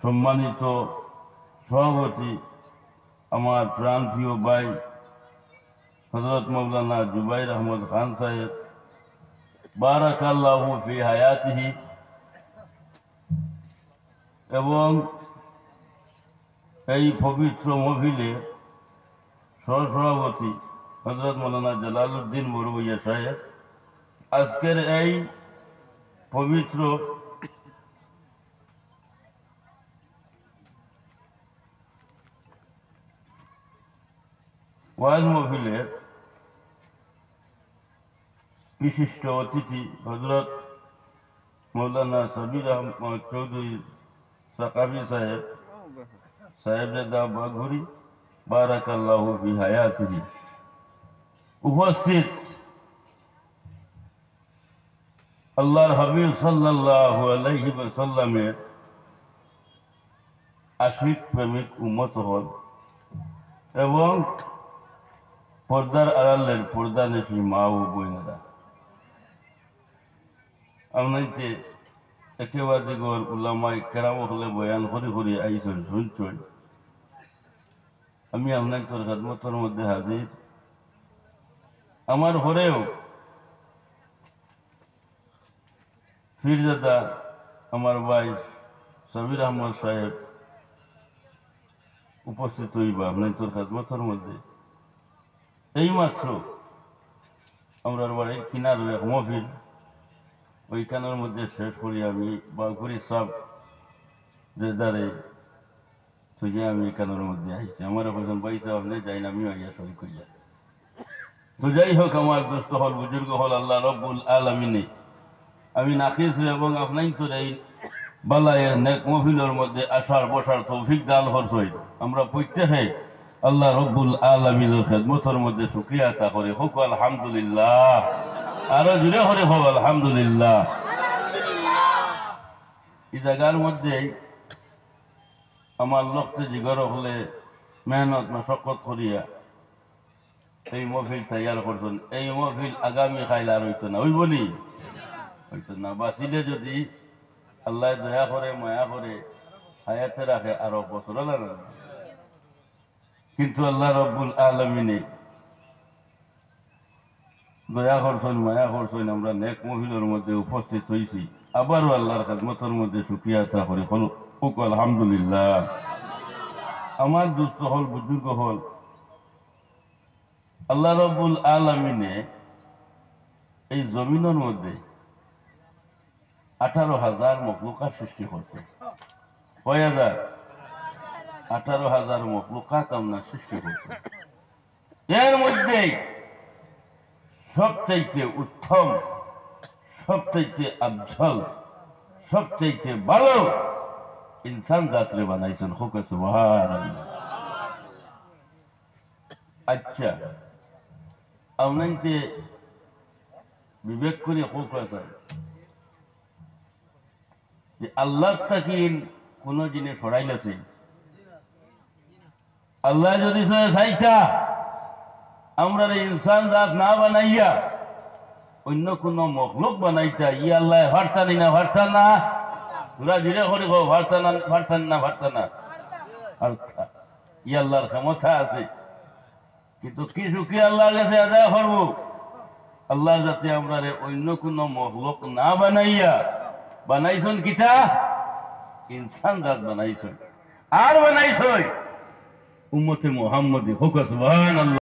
সম্মানিত সভাপতি আমার প্রাণপ্রিয় ভাই হযরত মাওলানা জুবাইর আহমদ খান সাহেব, বারাকাল্লাহু ফি হায়াতিহি, এবং এই পবিত্র মহফিলে সহসভাপতি হযরত মাওলানা জালালউদ্দিন বড়ভূঁইয়া সাহেব, আজকের এই পবিত্র ওয়াজ মহফিলের বিশিষ্ট অতিথি হযরত মাওলানা সাবির আহমদ চৌধুরী সাকাফি সাহেব, সাহেবজাদা বাঘুরি, বারাকাল্লাহু ফি হায়াতিহি, উপস্থিত আল্লাহর হাবিব সাল্লাল্লাহু আলাইহি ওয়াসাল্লামের আশিক প্রেমিক উম্মত হল এবং পর্দার আড়ালের পর্দানেশী মা ও বোনেরা, আপনাকে একেবারে গর উলামায়ে কেরাম হলে বয়ান করি করি আইসন শুনছেন। আমি আপনাকে তোর খেদমতের মধ্যে হাজির। আমার হরেও পীরজাদা আমার ভাই সাবির আহমদ সাহেব উপস্থিত হইবা আপনাকে তোর খেদমতের মধ্যে। এইমাত্র আমরা বাড়ির কিনার এক মহফিল ওইখানের মধ্যে শেষ করি আমি বাঘুরি সব রেজারে তুই আমি এখানের মধ্যে আইছি। আমার এখন পয়সা আপনি যাই না, আমিও আইয়া সই করিয়া। তো যাই হোক, আমার দোস্ত হল বুজুর্গ হল আল্লাহ রব্বুল আলামিনে আমি নাকিস এবং আপনাই তোর এই বালায় নেক মহফিলের মধ্যে আসার বসার তৌফিক দান হরছই। আমরা প্রত্যেকে আল্লাহ রব্বুল আলামিনের খেদমতের মধ্যে শুকরিয়া আতা করে হোক আলহামদুলিল্লাহ। আরো জুড়ে হরে হোক আলহামদুলিল্লাহ। এই জায়গার মধ্যে আমার লক্ষ্যে জিগর হলে মেহনত মশক্কত করিয়া এই মহফিল তৈয়ার করছেন। এই মহফিল আগামী খাইল আর হইতো না, হইব নি? হইতো না। বাঁচিলে যদি আল্লাহ দয়া করে মায়া করে হায়াতে রাখে আরো বছর লাগে, কিন্তু আল্লাহ রব্বুল আলামিনে দয়া করছেন মায়া করছেন, আমরা নেক মহফিলের মধ্যে উপস্থিত হয়েছি। আবারও আল্লাহর খেদমতের মধ্যে শুকরিয়া আতা করি হোক আলহামদুলিল্লাহ। আমার দুস্থ হল বুজুর্গ হল আল্লাহ রব্বুল আলামিনে এই জমিনের মধ্যে 18,000 মখলুকাত সৃষ্টি করছে। কয় হাজার? 18,000 মখলুকাত আমরা সৃষ্টি করছে। এর মধ্যে সবচাইতে উত্তম, সবচাইতে আফজল, সবচাইতে ভালো ইনসান জাতরে বানাইছেন। হোক সুবহানাল্লাহ। আচ্ছা, আপনাকে বিবেক করে হোক যে আল্লাহ তাকে কোন জিনিস সরাইলেছে। আল্লাহ যদি চাইতা আমরা ইনসান জাত না বানাইয়া অন্য কোন মখলুক বানাইতা, ই আল্লাহ ভারতানি না ভারতা না, তোরা জিরে করে ভারতা না ভারতান না ভারতা না, ই আল্লাহর ক্ষমতা আছে। কিন্তু কি সুখী আল্লাহর কাছে আদায় করবো, আল্লাহ যাতে আমরা অন্য কোন মখলুক না বানাইয়া বানাইছেন কিতা ইনসান জাত বানাইছেন। আর বানাইছেন উম্মতে মুহাম্মদী। হোক সুবহানাল্লাহ।